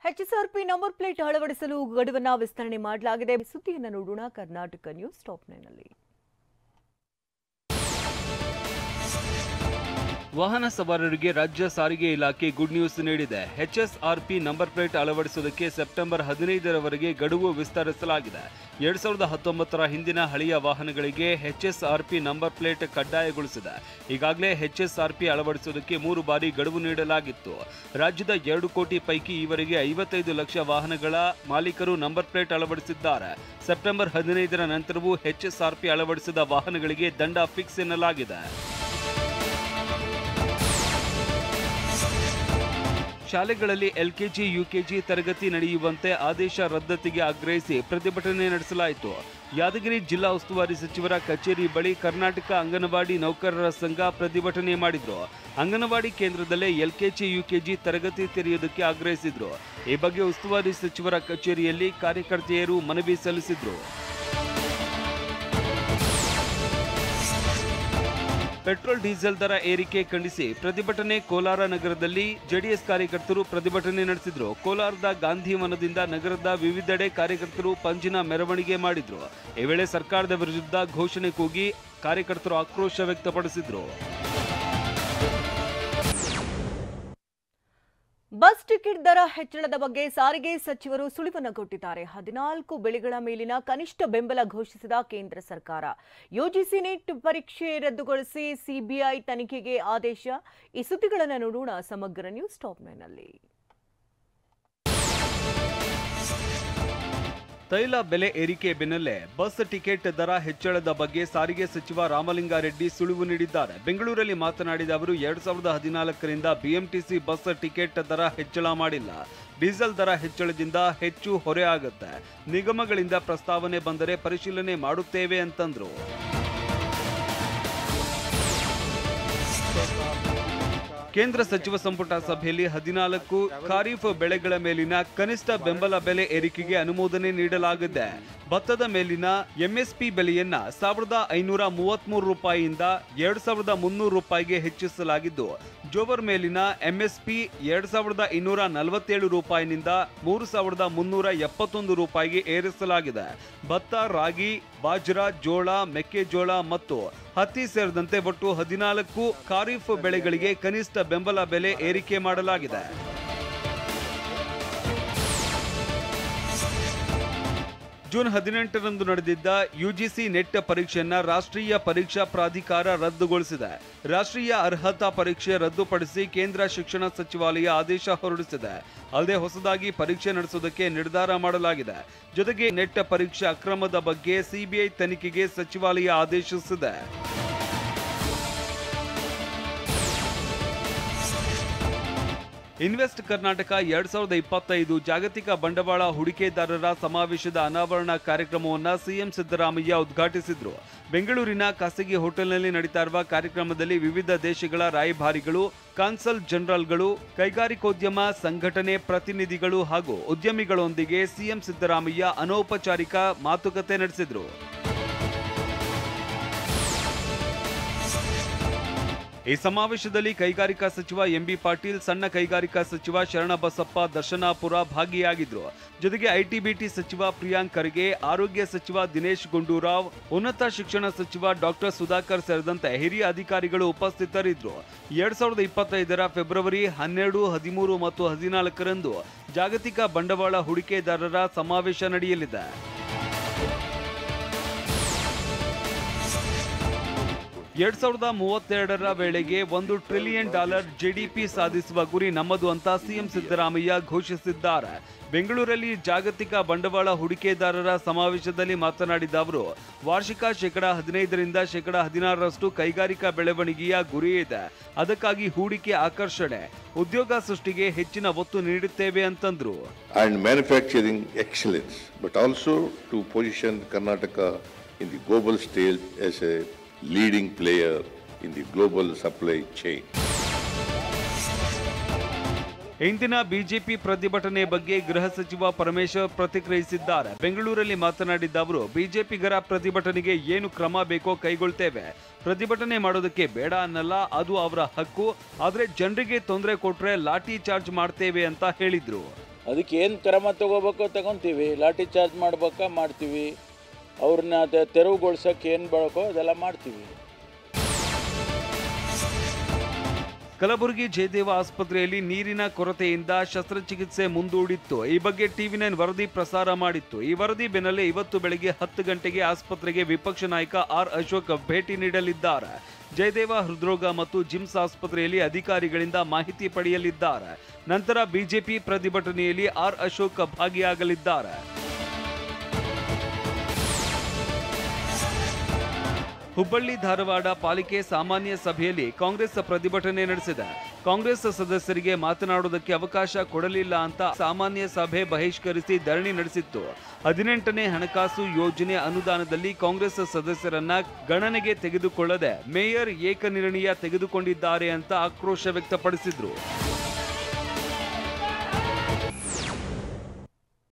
HSRP number plate ಅಳವಡಿಸಲು ಗಡುವನ್ನು ವಿಸ್ತರಣೆ ಮಾಡಲಾಗಿದೆ. ಸುದ್ದಿಯನ್ನು ನೋಡೋಣ ಕರ್ನಾಟಕ ನ್ಯೂಸ್ ಟಾಪ್ 9 ನಲ್ಲಿ. ವಾಹನ ಸವಾರರಿಗೆ ರಾಜ್ಯ ಸಾರಿಗೆ ಇಲಾಖೆ ಗುಡ್ ನ್ಯೂಸ್ ನೀಡಿದೆ. ಎಚ್ಎಸ್ಆರ್ಪಿ ನಂಬರ್ ಪ್ಲೇಟ್ ಅಳವಡಿಸುವುದಕ್ಕೆ ಸೆಪ್ಟೆಂಬರ್ 15ರವರೆಗೆ ಗಡುವು ವಿಸ್ತರಿಸಲಾಗಿದೆ. 2019ರ ಹಿಂದಿನ ಹಳೆಯ ವಾಹನಗಳಿಗೆ ಎಚ್ಎಸ್ಆರ್ಪಿ ನಂಬರ್ ಪ್ಲೇಟ್ ಕಡ್ಡಾಯಗೊಳಿಸಿದೆ. ಈಗಾಗಲೇ ಎಚ್ಎಸ್ಆರ್ಪಿ ಅಳವಡಿಸುವುದಕ್ಕೆ 3 ಬಾರಿ ಗಡುವು ನೀಡಲಾಗಿತ್ತು. ರಾಜ್ಯದ 2 ಕೋಟಿ ಪೈಕಿ ಈವರೆಗೆ 55 ಲಕ್ಷ ವಾಹನಗಳ ಮಾಲೀಕರು ನಂಬರ್ ಪ್ಲೇಟ್ ಅಳವಡಿಸಿದ್ದಾರೆ. ಸೆಪ್ಟೆಂಬರ್ 15ರ ನಂತರವೂ ಎಚ್ಎಸ್ಆರ್ಪಿ ಅಳವಡಿಸಿದ ವಾಹನಗಳಿಗೆ ದಂಡ ಫಿಕ್ಸ್ ಎನ್ನಲಾಗಿದೆ. ಶಾಲೆಗಳಲ್ಲಿ ಎಲ್ಕೆಜಿ, ಯುಕೆಜಿ ತರಗತಿ ನಡೆಯುವಂತೆ ಆದೇಶ ರದ್ದತಿಗೆ ಆಗ್ರಹಿಸಿ ಪ್ರತಿಭಟನೆ ನಡೆಸಲಾಯಿತು. ಯಾದಗಿರಿ ಜಿಲ್ಲಾ ಉಸ್ತುವಾರಿ ಸಚಿವರ ಕಚೇರಿ ಬಳಿ ಕರ್ನಾಟಕ ಅಂಗನವಾಡಿ ನೌಕರರ ಸಂಘ ಪ್ರತಿಭಟನೆ ಮಾಡಿದ್ರು. ಅಂಗನವಾಡಿ ಕೇಂದ್ರದಲ್ಲೇ ಎಲ್ಕೆಜಿ, ಯುಕೆಜಿ ತರಗತಿ ತೆರೆಯುವುದಕ್ಕೆ ಆಗ್ರಹಿಸಿದ್ರು. ಈ ಬಗ್ಗೆ ಉಸ್ತುವಾರಿ ಸಚಿವರ ಕಚೇರಿಯಲ್ಲಿ ಕಾರ್ಯಕರ್ತೆಯರು ಮನವಿ ಸಲ್ಲಿಸಿದ್ರು. ಪೆಟ್ರೋಲ್ ಡೀಸೆಲ್ ದರ ಏರಿಕೆ ಖಂಡಿಸಿ ಪ್ರತಿಭಟನೆ ಕೋಲಾರ ನಗರದಲ್ಲಿ ಜೆಡಿಎಸ್ ಕಾರ್ಯಕರ್ತರು ಪ್ರತಿಭಟನೆ ನಡೆಸಿದ್ರು. ಕೋಲಾರದ ಗಾಂಧಿವನದಿಂದ ನಗರದ ವಿವಿಧೆಡೆ ಕಾರ್ಯಕರ್ತರು ಪಂಜಿನ ಮೆರವಣಿಗೆ ಮಾಡಿದ್ರು. ಈ ವೇಳೆ ಸರ್ಕಾರದ ವಿರುದ್ಧ ಘೋಷಣೆ ಕೂಗಿ ಕಾರ್ಯಕರ್ತರು ಆಕ್ರೋಶ ವ್ಯಕ್ತಪಡಿಸಿದ್ರು. ಬಸ್ ಟಿಕೆಟ್ ದರ ಹೆಚ್ಚಳದ ಬಗ್ಗೆ ಸಾರಿಗೆ ಸಚಿವರು ಸುಳಿವನ್ನು ಕೊಟ್ಟಿದ್ದಾರೆ. 14 ಬೆಳೆಗಳ ಮೇಲಿನ ಕನಿಷ್ಠ ಬೆಂಬಲ ಘೋಷಿಸಿದ ಕೇಂದ್ರ ಸರ್ಕಾರ ಯುಜಿಸಿ ನೆಟ್ ಪರೀಕ್ಷೆ ರದ್ದುಗೊಳಿಸಿ ಸಿಬಿಐ ತನಿಖೆಗೆ ಆದೇಶ. ಈ ಸುದ್ದಿಗಳನ್ನು ನೋಡೋಣ ಸಮಗ್ರ ನ್ಯೂಸ್ ಟಾಪ್ 9 ನಲ್ಲಿ. ತೈಲ ಬೆಲೆ ಏರಿಕೆ ಬೆನ್ನಲ್ಲೇ ಬಸ್ ಟಿಕೆಟ್ ದರ ಹೆಚ್ಚಳದ ಬಗ್ಗೆ ಸಾರಿಗೆ ಸಚಿವ ರಾಮಲಿಂಗಾರೆಡ್ಡಿ ಸುಳಿವು ನೀಡಿದ್ದಾರೆ. ಬೆಂಗಳೂರಲ್ಲಿ ಮಾತನಾಡಿದ ಅವರು 2014ರಿಂದ ಬಿಎಂಟಿಸಿ ಬಸ್ ಟಿಕೆಟ್ ದರ ಹೆಚ್ಚಳ ಮಾಡಿಲ್ಲ. ಡೀಸೆಲ್ ದರ ಹೆಚ್ಚಳದಿಂದ ಹೆಚ್ಚು ಹೊರೆ ಆಗುತ್ತೆ. ನಿಗಮಗಳಿಂದ ಪ್ರಸ್ತಾವನೆ ಬಂದರೆ ಪರಿಶೀಲನೆ ಮಾಡುತ್ತೇವೆ ಅಂತಂದ್ರು. ಕೇಂದ್ರ ಸಚಿವ ಸಂಪುಟ ಸಭೆಯಲ್ಲಿ 14 ಖಾರಿಫ್ ಬೆಳೆಗಳ ಮೇಲಿನ ಕನಿಷ್ಠ ಬೆಂಬಲ ಬೆಲೆ ಏರಿಕೆಗೆ ಅನುಮೋದನೆ ನೀಡಲಾಗಿದೆ. ಭತ್ತದ ಮೇಲಿನ ಎಂಎಸ್ಪಿ ಬೆಲೆಯನ್ನ 1533 ರೂಪಾಯಿಯಿಂದ 2300 ರೂಪಾಯಿಗೆ ಹೆಚ್ಚಿಸಲಾಗಿದ್ದು, ಜೋವರ್ ಮೇಲಿನ ಎಂಎಸ್ಪಿ 2247 ರೂಪಾಯಿನಿಂದ 3371 ರೂಪಾಯಿಗೆ ಏರಿಸಲಾಗಿದೆ. ಭತ್ತ, ರಾಗಿ, ಬಾಜ್ರಾ, ಜೋಳ, ಮೆಕ್ಕೆಜೋಳ ಮತ್ತು ಹತ್ತಿ ಸೇರಿದಂತೆ ಒಟ್ಟು 14 ಖಾರಿಫ್ ಬೆಳೆಗಳಿಗೆ ಕನಿಷ್ಠ ಬೆಂಬಲ ಬೆಲೆ ಏರಿಕೆ ಮಾಡಲಾಗಿದೆ. ಜೂನ್ 18ರಂದು ನಡೆದಿದ್ದ ಯುಜಿಸಿ ನೆಟ್ ಪರೀಕ್ಷೆಯನ್ನ ರಾಷ್ಟ್ರೀಯ ಪರೀಕ್ಷಾ ಪ್ರಾಧಿಕಾರ ರದ್ದುಗೊಳಿಸಿದೆ. ರಾಷ್ಟ್ರೀಯ ಅರ್ಹತಾ ಪರೀಕ್ಷೆ ರದ್ದುಪಡಿಸಿ ಕೇಂದ್ರ ಶಿಕ್ಷಣ ಸಚಿವಾಲಯ ಆದೇಶ ಹೊರಡಿಸಿದೆ. ಅಲ್ಲದೆ ಹೊಸದಾಗಿ ಪರೀಕ್ಷೆ ನಡೆಸುವುದಕ್ಕೆ ನಿರ್ಧಾರ ಮಾಡಲಾಗಿದೆ. ಜೊತೆಗೆ ನೆಟ್ ಪರೀಕ್ಷೆ ಅಕ್ರಮದ ಬಗ್ಗೆ ಸಿಬಿಐ ತನಿಖೆಗೆ ಸಚಿವಾಲಯ ಆದೇಶಿಸಿದೆ. ಇನ್ವೆಸ್ಟ್ ಕರ್ನಾಟಕ 2025 ಜಾಗತಿಕ ಬಂಡವಾಳ ಹೂಡಿಕೆದಾರರ ಸಮಾವೇಶದ ಅನಾವರಣ ಕಾರ್ಯಕ್ರಮವನ್ನು ಸಿಎಂ ಸಿದ್ದರಾಮಯ್ಯ ಉದ್ಘಾಟಿಸಿದ್ರು. ಬೆಂಗಳೂರಿನ ಖಾಸಗಿ ಹೋಟೆಲ್ನಲ್ಲಿ ನಡೀತಾ ಇರುವ ಕಾರ್ಯಕ್ರಮದಲ್ಲಿ ವಿವಿಧ ದೇಶಗಳ ರಾಯಭಾರಿಗಳು, ಕಾನ್ಸಲ್ ಜನರಲ್ಗಳು, ಕೈಗಾರಿಕೋದ್ಯಮ ಸಂಘಟನೆ ಪ್ರತಿನಿಧಿಗಳು ಹಾಗೂ ಉದ್ಯಮಿಗಳೊಂದಿಗೆ ಸಿಎಂ ಸಿದ್ದರಾಮಯ್ಯ ಅನೌಪಚಾರಿಕ ಮಾತುಕತೆ ನಡೆಸಿದ್ರು. ಈ ಸಮಾವೇಶದಲ್ಲಿ ಕೈಗಾರಿಕಾ ಸಚಿವ ಎಂಬಿ ಪಾಟೀಲ್, ಸಣ್ಣ ಕೈಗಾರಿಕಾ ಸಚಿವ ಶರಣಬಸಪ್ಪ ದರ್ಶನಾಪುರ ಭಾಗಿಯಾಗಿದ್ರು. ಜೊತೆಗೆ ಐಟಿ-ಬಿಟಿ ಸಚಿವ ಪ್ರಿಯಾಂಕ್ ಖರ್ಗೆ, ಆರೋಗ್ಯ ಸಚಿವ ದಿನೇಶ್ ಗುಂಡೂರಾವ್, ಉನ್ನತ ಶಿಕ್ಷಣ ಸಚಿವ ಡಾಕ್ಟರ್ ಸುಧಾಕರ್ ಸೇರಿದಂತೆ ಹಿರಿಯ ಅಧಿಕಾರಿಗಳು ಉಪಸ್ಥಿತರಿದ್ದರು. 2025ರ ಫೆಬ್ರವರಿ 12, 13 ಮತ್ತು 14ರಂದು ಜಾಗತಿಕ ಬಂಡವಾಳ ಹೂಡಿಕೆದಾರರ ಸಮಾವೇಶ ನಡೆಯಲಿದೆ. 2032ರ ವೇಳೆಗೆ $1 ಟ್ರಿಲಿಯನ್ ಜಿಡಿಪಿ ಸಾಧಿಸುವ ಗುರಿ ನಮ್ಮದು ಅಂತ ಸಿಎಂ ಸಿದ್ದರಾಮಯ್ಯ ಘೋಷಿಸಿದ್ದಾರೆ. ಬೆಂಗಳೂರಲ್ಲಿ ಜಾಗತಿಕ ಬಂಡವಾಳ ಹೂಡಿಕೆದಾರರ ಸಮಾವೇಶದಲ್ಲಿ ಮಾತನಾಡಿದ ಅವರು, ವಾರ್ಷಿಕ 15% ರಿಂದ 16% ಕೈಗಾರಿಕಾ ಬೆಳವಣಿಗೆಯ ಗುರಿ ಇದೆ. ಅದಕ್ಕಾಗಿ ಹೂಡಿಕೆ ಆಕರ್ಷಣೆ, ಉದ್ಯೋಗ ಸೃಷ್ಟಿಗೆ ಹೆಚ್ಚಿನ ಒತ್ತು ನೀಡುತ್ತೇವೆ ಅಂತಂದ್ರು. And manufacturing excellence, but also to position Karnataka in the global stage as a leading player in the global supply chain. ಇಂದಿನ ಬಿಜೆಪಿ ಪ್ರತಿಭಟನೆ ಬಗ್ಗೆ ಗೃಹ ಸಚಿವ ಪರಮೇಶ್ವರ್ ಪ್ರತಿಕ್ರಿಯಿಸಿದ್ದಾರೆ. ಬೆಂಗಳೂರಲ್ಲಿ ಮಾತನಾಡಿದ ಅವರು, ಬಿಜೆಪಿಗರ ಪ್ರತಿಭಟನೆಗೆ ಏನು ಕ್ರಮ ಬೇಕೋ ಕೈಗೊಳ್ತೇವೆ. ಪ್ರತಿಭಟನೆ ಮಾಡೋದಕ್ಕೆ ಬೇಡ ಅನ್ನಲ್ಲ, ಅದು ಅವರ ಹಕ್ಕು. ಆದರೆ ಜನರಿಗೆ ತೊಂದರೆ ಕೊಟ್ರೆ ಲಾಠಿ ಚಾರ್ಜ್ ಮಾಡ್ತೇವೆ ಅಂತ ಹೇಳಿದ್ರು. ಅದಕ್ಕೆ ಏನು ಕ್ರಮ ತಗೋಬೇಕೋ ತಗೊತೀವಿ, ಲಾಠಿ ಚಾರ್ಜ್ ಮಾಡ್ಬೇಕಾ ಮಾಡ್ತೀವಿ, ಅವ್ರನ್ನ ತೆರವುಗೊಳಿಸೋಕೆ ಏನು ಬೇಕೋ ಅದೆಲ್ಲ ಮಾಡ್ತೀವಿ. ಕಲಬುರಗಿ ಜಯದೇವ ಆಸ್ಪತ್ರೆಯಲ್ಲಿ ನೀರಿನ ಕೊರತೆಯಿಂದ ಶಸ್ತ್ರಚಿಕಿತ್ಸೆ ಮುಂದೂಡಿತ್ತು. ಈ ಬಗ್ಗೆ TV9 ವರದಿ ಪ್ರಸಾರ ಮಾಡಿತ್ತು. ಈ ವರದಿ ಬೆನ್ನಲ್ಲೇ ಇವತ್ತು ಬೆಳಗ್ಗೆ 10 ಗಂಟೆಗೆ ಆಸ್ಪತ್ರೆಗೆ ವಿಪಕ್ಷ ನಾಯಕ ಆರ್ ಅಶೋಕ್ ಭೇಟಿ ನೀಡಲಿದ್ದಾರೆ. ಜಯದೇವ ಹೃದ್ರೋಗ ಮತ್ತು ಜಿಮ್ಸ್ ಆಸ್ಪತ್ರೆಯಲ್ಲಿ ಅಧಿಕಾರಿಗಳಿಂದ ಮಾಹಿತಿ ಪಡೆಯಲಿದ್ದಾರೆ. ನಂತರ ಬಿಜೆಪಿ ಪ್ರತಿಭಟನೆಯಲ್ಲಿ ಆರ್ ಅಶೋಕ್ ಭಾಗಿಯಾಗಲಿದ್ದಾರೆ. ಹುಬ್ಬಳ್ಳಿ ಧಾರವಾಡ ಪಾಲಿಕೆ ಸಾಮಾನ್ಯ ಸಭೆಯಲ್ಲಿ ಕಾಂಗ್ರೆಸ್ ಪ್ರತಿಭಟನೆ ನಡೆಸಿದೆ. ಕಾಂಗ್ರೆಸ್ ಸದಸ್ಯರಿಗೆ ಮಾತನಾಡುವುದಕ್ಕೆ ಅವಕಾಶ ಕೊಡಲಿಲ್ಲ ಅಂತ ಸಾಮಾನ್ಯ ಸಭೆ ಬಹಿಷ್ಕರಿಸಿ ಧರಣಿ ನಡೆಸಿತ್ತು. 18ನೇ ಹಣಕಾಸು ಯೋಜನೆ ಅನುದಾನದಲ್ಲಿ ಕಾಂಗ್ರೆಸ್ ಸದಸ್ಯರನ್ನ ಗಣನೆಗೆ ತೆಗೆದುಕೊಳ್ಳದೆ ಮೇಯರ್ ಏಕನಿರ್ಣಯ ತೆಗೆದುಕೊಂಡಿದ್ದಾರೆ ಅಂತ ಆಕ್ರೋಶ ವ್ಯಕ್ತಪಡಿಸಿದ್ರು.